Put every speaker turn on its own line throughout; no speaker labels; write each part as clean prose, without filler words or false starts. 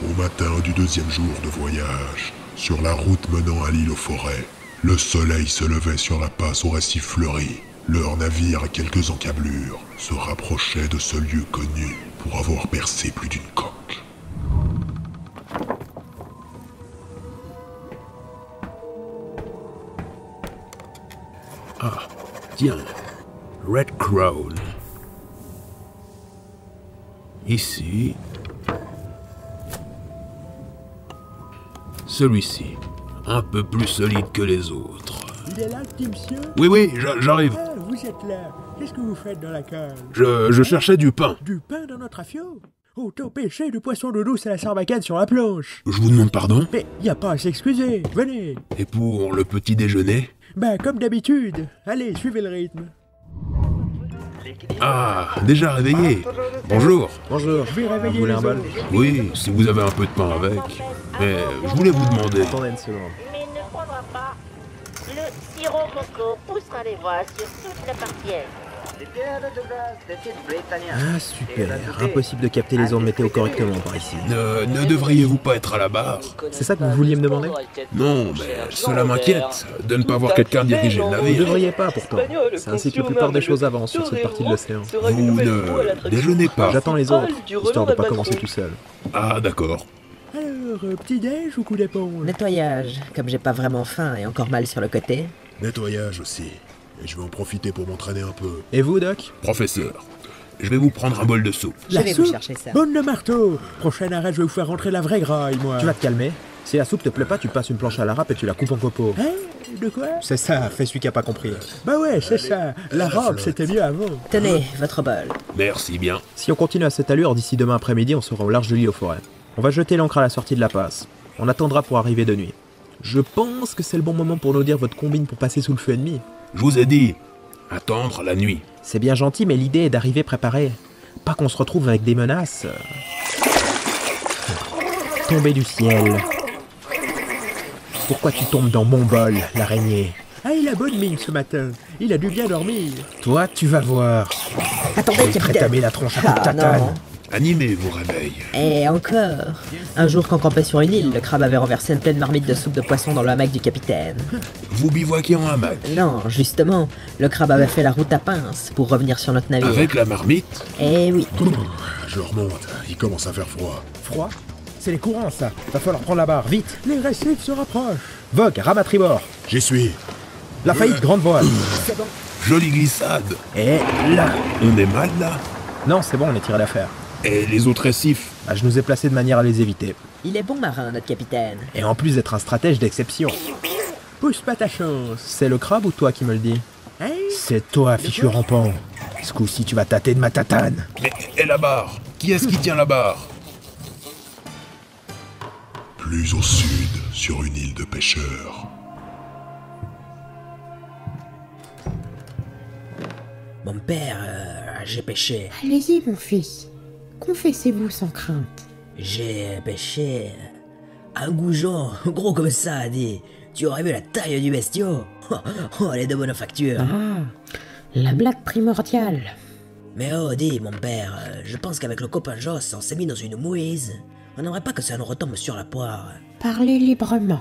Au matin du deuxième jour de voyage, sur la route menant à l'île aux forêts, le soleil se levait sur la passe au récif fleuri. Leur navire à quelques encablures se rapprochait de ce lieu connu pour avoir percé plus d'une coque.
Ah, tiens, Red Crown. Ici. Celui-ci, un peu plus solide que les autres.
Il est là, le petit monsieur?
Oui, j'arrive.
Ah, vous êtes là. Qu'est-ce que vous faites dans la cale?
Je cherchais du pain.
Du pain dans notre afio? Autant pêcher du poisson d'eau douce à la sarbacane sur la planche.
Je vous demande pardon.
Mais y a pas à s'excuser. Venez.
Et pour le petit déjeuner?
Ben, comme d'habitude. Allez, suivez le rythme.
Ah, déjà réveillé. Bonjour.
Bonjour.
Je vais réveiller
Vous voulez
les
un bol?
autres.
Oui, si vous avez un peu de pain avec. Mais je voulais vous demander.
Attendez une seconde.
Mais ne prendra pas. Le sirop coco poussera les voix sur toute la partie.
Ah super, impossible de capter les ondes météo correctement par ici.
Ne devriez-vous pas être à la barre?
C'est ça que vous vouliez me demander?
Non, mais cela m'inquiète de ne pas voir quelqu'un diriger le
Vous ne
navire.
devriez pas pourtant. C'est ainsi que la plupart des choses avancent sur cette partie de l'océan.
Vous ne déjeunez pas.
J'attends les autres, histoire de pas commencer tout seul.
Ah, d'accord.
Alors, petit-déj ou coup d'épaule?
Nettoyage, comme j'ai pas vraiment faim et encore mal sur le côté.
Nettoyage aussi. Et je vais en profiter pour m'entraîner un peu.
Et vous, Doc?
Professeur, je vais vous prendre un bol de soupe.
Je
La
vais vous
soupe?
chercher ça.
Bonne le marteau. Prochain arrêt, je vais vous faire rentrer la vraie graille, moi.
Tu vas te calmer. Si la soupe te plaît pas, tu passes une planche à la râpe et tu la coupes en copeaux.
Hein? De quoi?
C'est ça, fais celui qui a pas compris.
Bah ouais, c'est ça. La robe, c'était mieux avant.
Tenez, votre bol.
Merci bien.
Si on continue à cette allure, d'ici demain après-midi, on sera au large de l'île aux forêts. On va jeter l'ancre à la sortie de la passe. On attendra pour arriver de nuit. Je pense que c'est le bon moment pour nous dire votre combine pour passer sous le feu ennemi.
Je vous ai dit, attendre la nuit.
C'est bien gentil, mais l'idée est d'arriver préparé. Pas qu'on se retrouve avec des menaces. Tomber du ciel. Pourquoi tu tombes dans mon bol, l'araignée?
Ah, il a bonne mine ce matin. Il a dû bien dormir.
Toi, tu vas voir.
Attendez,
Je vais te
capitaine.
rétamer la tronche à coups de
Ah
tatane.
non.
Animez vos réveils.
Et encore. Un jour qu'on campait sur une île, le crabe avait renversé une pleine marmite de soupe de poisson dans le hamac du capitaine.
Vous bivouaquez en hamac.
Non, justement, le crabe avait fait la route à pince pour revenir sur notre navire.
Avec la marmite.
Eh oui.
Je remonte, il commence à faire froid.
Froid? C'est les courants, ça. Va falloir prendre la barre, vite.
Les récifs se rapprochent.
Vogue, rame à tribord.
J'y suis.
La faillite, grande voile.
Jolie glissade.
Et là.
On est mal là.
Non, c'est bon, on est tiré d'affaire.
Et les autres récifs?
Ah, je nous ai placés de manière à les éviter.
Il est bon marin, notre capitaine.
Et en plus d'être un stratège d'exception.
Pousse pas ta chance.
C'est le crabe ou toi qui me le dis?
Hein?
C'est toi, fichu rampant. Ce coup-ci, tu vas tâter de ma tatane.
Mais et la barre? Qui est-ce qui tient la barre?
Plus au sud, sur une île de pêcheurs.
Mon père, j'ai pêché.
Allez-y, mon fils. Confessez-vous sans crainte.
J'ai pêché un goujon gros comme ça, dit. Tu aurais vu la taille du bestiau? Oh, elle est de bonne facture.
Ah, la blague primordiale.
Mais oh, dis, mon père, je pense qu'avec le copain Joss, on s'est mis dans une mouise. On n'aimerait pas que ça nous retombe sur la poire.
Parlez librement.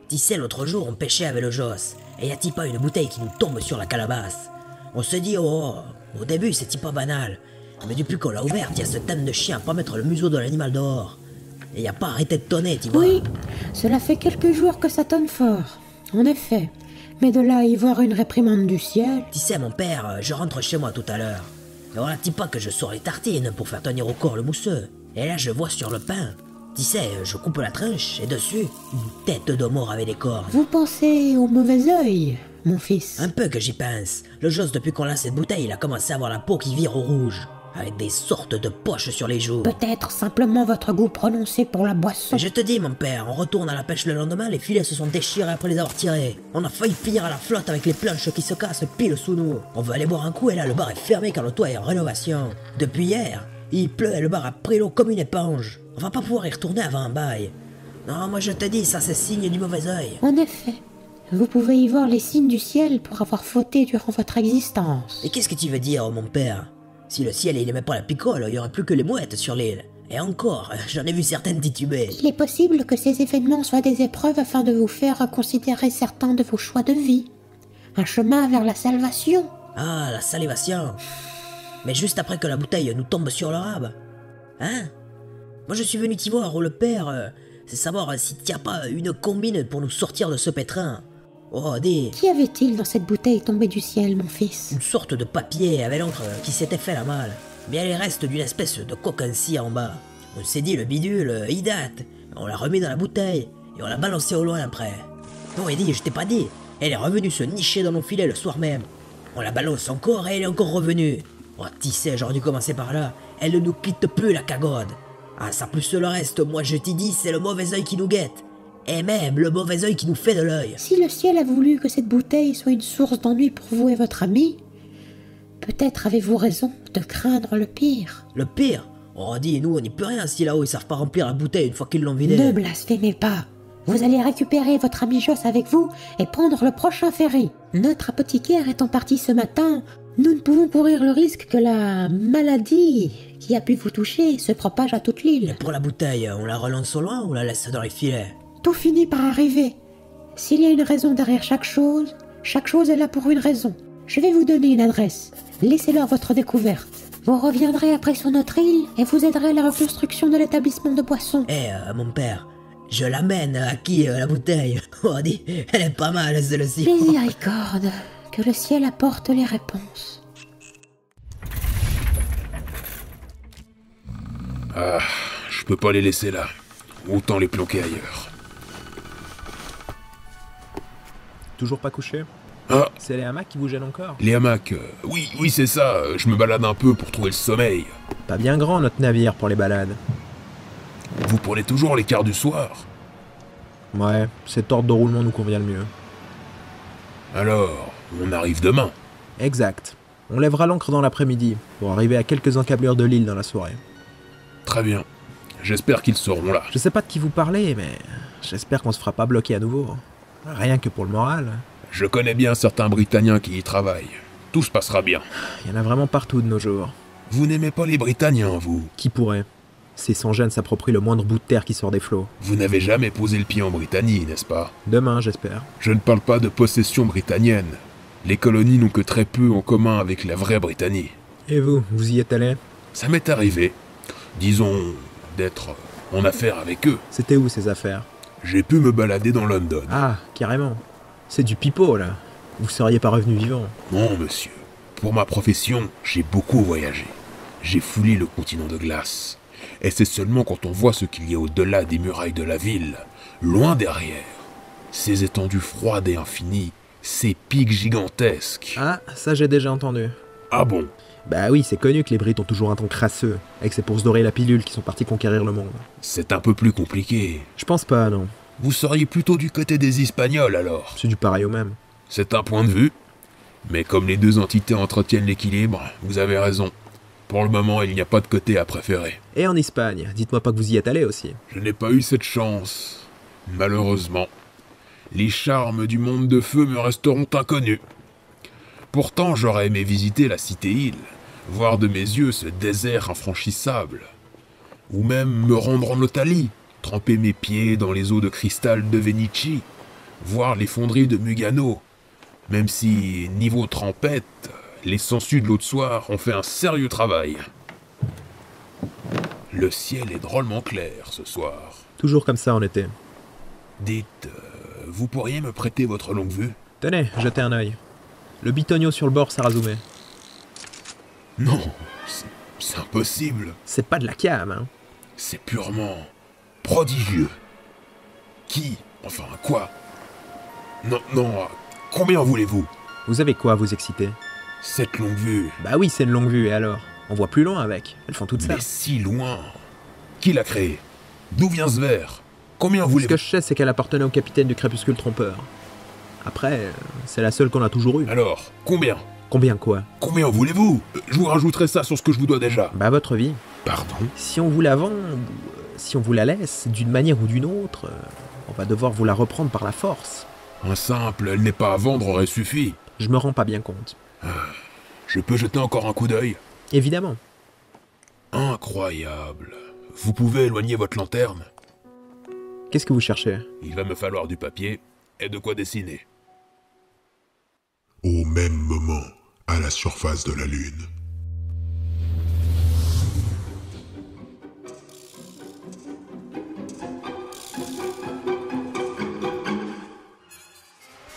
Tu sais, l'autre jour, on pêchait avec le Joss, et y a-t-il pas une bouteille qui nous tombe sur la calebasse? On se dit, oh, au début, c'est pas banal. Mais depuis qu'on l'a ouverte, y a ce thème de chien à pas mettre le museau de l'animal dehors. Et y a pas arrêté de tonner, tu vois.
Oui, cela fait quelques jours que ça tonne fort. En effet. Mais de là à y voir une réprimande du ciel...
Tu sais, mon père, je rentre chez moi tout à l'heure. Et voilà, dis pas que je sors les tartines pour faire tenir au corps le mousseux. Et là, je vois sur le pain. Tu sais, je coupe la tranche et dessus, une tête de mort avec des cornes.
Vous pensez au mauvais œil, mon fils.
Un peu que j'y pense. Le Joss, depuis qu'on a cette bouteille, il a commencé à avoir la peau qui vire au rouge. Avec des sortes de poches sur les joues.
Peut-être simplement votre goût prononcé pour la boisson.
Et je te dis, mon père, on retourne à la pêche le lendemain, les filets se sont déchirés après les avoir tirés. On a failli finir à la flotte avec les planches qui se cassent pile sous nous. On veut aller boire un coup et là, le bar est fermé car le toit est en rénovation. Depuis hier, il pleut et le bar a pris l'eau comme une éponge. On va pas pouvoir y retourner avant un bail. Non, moi je te dis, ça c'est signe du mauvais œil.
En effet, vous pouvez y voir les signes du ciel pour avoir fauté durant votre existence.
Et qu'est-ce que tu veux dire, mon père? Si le ciel il aimait pas la picole, il y aurait plus que les mouettes sur l'île. Et encore, j'en ai vu certaines tituber.
Il est possible que ces événements soient des épreuves afin de vous faire reconsidérer certains de vos choix de vie. Un chemin vers la salvation.
Ah, la salivation. Mais juste après que la bouteille nous tombe sur le rab. Hein? Moi je suis venu t'y voir, le père, c'est savoir si t'y a pas une combine pour nous sortir de ce pétrin. Oh, dis,
Qu'y avait-il dans cette bouteille tombée du ciel, mon fils?
une sorte de papier avec l'encre qui s'était fait la malle. Bien les restes d'une espèce de coquin-cire en bas. On s'est dit, le bidule, il date. On l'a remis dans la bouteille et on l'a balancé au loin après. Non, Eddie, je t'ai pas dit. Elle est revenue se nicher dans nos filets le soir même. On la balance encore et elle est encore revenue. Oh, tu sais, j'aurais dû commencer par là. Elle ne nous quitte plus, la cagode. Ah, ça plus le reste, moi je t'ai dit, c'est le mauvais œil qui nous guette. Et même le mauvais œil qui nous fait de l'œil.
Si le ciel a voulu que cette bouteille soit une source d'ennui pour vous et votre ami, peut-être avez-vous raison de craindre le pire.
Le pire? Oh, dis, nous on n'y peut rien si là-haut ils savent pas remplir la bouteille une fois qu'ils l'ont vidée.
Ne blasphémez pas. Vous allez récupérer votre ami Joss avec vous et prendre le prochain ferry. Notre apothicaire étant parti ce matin, nous ne pouvons courir le risque que la maladie qui a pu vous toucher se propage à toute l'île.
Et pour la bouteille, on la relance au loin ou on la laisse dans les filets?
Tout finit par arriver. S'il y a une raison derrière chaque chose est là pour une raison. Je vais vous donner une adresse. Laissez-leur votre découverte. Vous reviendrez après sur notre île et vous aiderez à la reconstruction de l'établissement de boissons.
Mon père, je l'amène à qui la bouteille? Oh, dis, elle est pas mal celle-ci.
Miséricorde, que le ciel apporte les réponses.
Ah, je peux pas les laisser là. Autant les planquer ailleurs.
Toujours pas couché?
Ah,
C'est les hamacs qui vous gênent encore?
les hamacs. Oui, c'est ça. Je me balade un peu pour trouver le sommeil.
Pas bien grand notre navire pour les balades.
Vous prenez toujours les quarts du soir.
Ouais, cet ordre de roulement nous convient le mieux.
Alors, on arrive demain.
Exact. On lèvera l'ancre dans l'après-midi, pour arriver à quelques encablures de l'île dans la soirée.
Très bien. J'espère qu'ils seront là.
Je sais pas de qui vous parlez, mais j'espère qu'on se fera pas bloquer à nouveau. Rien que pour le moral.
Je connais bien certains Britanniens qui y travaillent. Tout se passera bien.
Il y en a vraiment partout de nos jours.
Vous n'aimez pas les Britanniens, vous?
Qui pourrait? Ces sans-gêne s'approprient le moindre bout de terre qui sort des flots.
Vous n'avez jamais posé le pied en Britannie, n'est-ce pas?
Demain, j'espère.
Je ne parle pas de possession britannienne. Les colonies n'ont que très peu en commun avec la vraie Britannie.
Et vous, vous y êtes allé?
Ça m'est arrivé, disons, d'être en affaire avec eux.
C'était où ces affaires?
J'ai pu me balader dans London.
Ah, carrément. C'est du pipeau, là. Vous seriez pas revenu vivant.
Non, monsieur. Pour ma profession, j'ai beaucoup voyagé. J'ai foulé le continent de glace. Et c'est seulement quand on voit ce qu'il y a au-delà des murailles de la ville, loin derrière, ces étendues froides et infinies, ces pics gigantesques.
Ah, ça j'ai déjà entendu.
Ah bon?
Bah oui, c'est connu que les Brits ont toujours un ton crasseux, et que c'est pour se dorer la pilule qu'ils sont partis conquérir le monde.
C'est un peu plus compliqué.
Je pense pas, non.
Vous seriez plutôt du côté des Espagnols alors?
C'est du pareil au même.
C'est un point de vue. Mais comme les deux entités entretiennent l'équilibre, vous avez raison. Pour le moment, il n'y a pas de côté à préférer.
Et en Espagne, dites-moi pas que vous y êtes allé aussi.
Je n'ai pas eu cette chance. Malheureusement. Les charmes du monde de feu me resteront inconnus. Pourtant, j'aurais aimé visiter la cité-île, voir de mes yeux ce désert infranchissable. Ou même me rendre en Italie, tremper mes pieds dans les eaux de cristal de Venice, voir les fonderies de Mugano. Même si, niveau trempette, les sangsues de l'autre soir ont fait un sérieux travail. Le ciel est drôlement clair ce soir.
Toujours comme ça en été.
Dites, vous pourriez me prêter votre longue vue?
Tenez, jetez un œil. Le bitonio sur le bord, Sarazumé.
Non, c'est impossible.
C'est pas de la cam, hein.
C'est purement prodigieux. Qui? Enfin, quoi? Non, combien voulez-vous?
Vous avez quoi à vous exciter?
Cette longue vue.
Bah oui, c'est une longue vue, et alors? On voit plus loin avec. Elles font toutes ça.
Mais si loin. Qui l'a créée? D'où vient ce verre? Combien
Ce
voulez-vous?
que je sais, c'est qu'elle appartenait au capitaine du crépuscule trompeur. Après, c'est la seule qu'on a toujours eue.
Alors, combien?
Combien quoi?
Combien voulez-vous? Je vous rajouterai ça sur ce que je vous dois déjà.
Bah votre vie.
Pardon?
Si on vous la vend, ou si on vous la laisse, d'une manière ou d'une autre, on va devoir vous la reprendre par la force.
Un simple, elle n'est pas à vendre aurait suffi.
Je me rends pas bien compte.
Je peux jeter encore un coup d'œil?
Évidemment.
Incroyable. Vous pouvez éloigner votre lanterne?
Qu'est-ce que vous cherchez?
Il va me falloir du papier et de quoi dessiner.
Au même moment, à la surface de la Lune.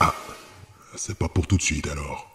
Ah, c'est pas pour tout de suite alors.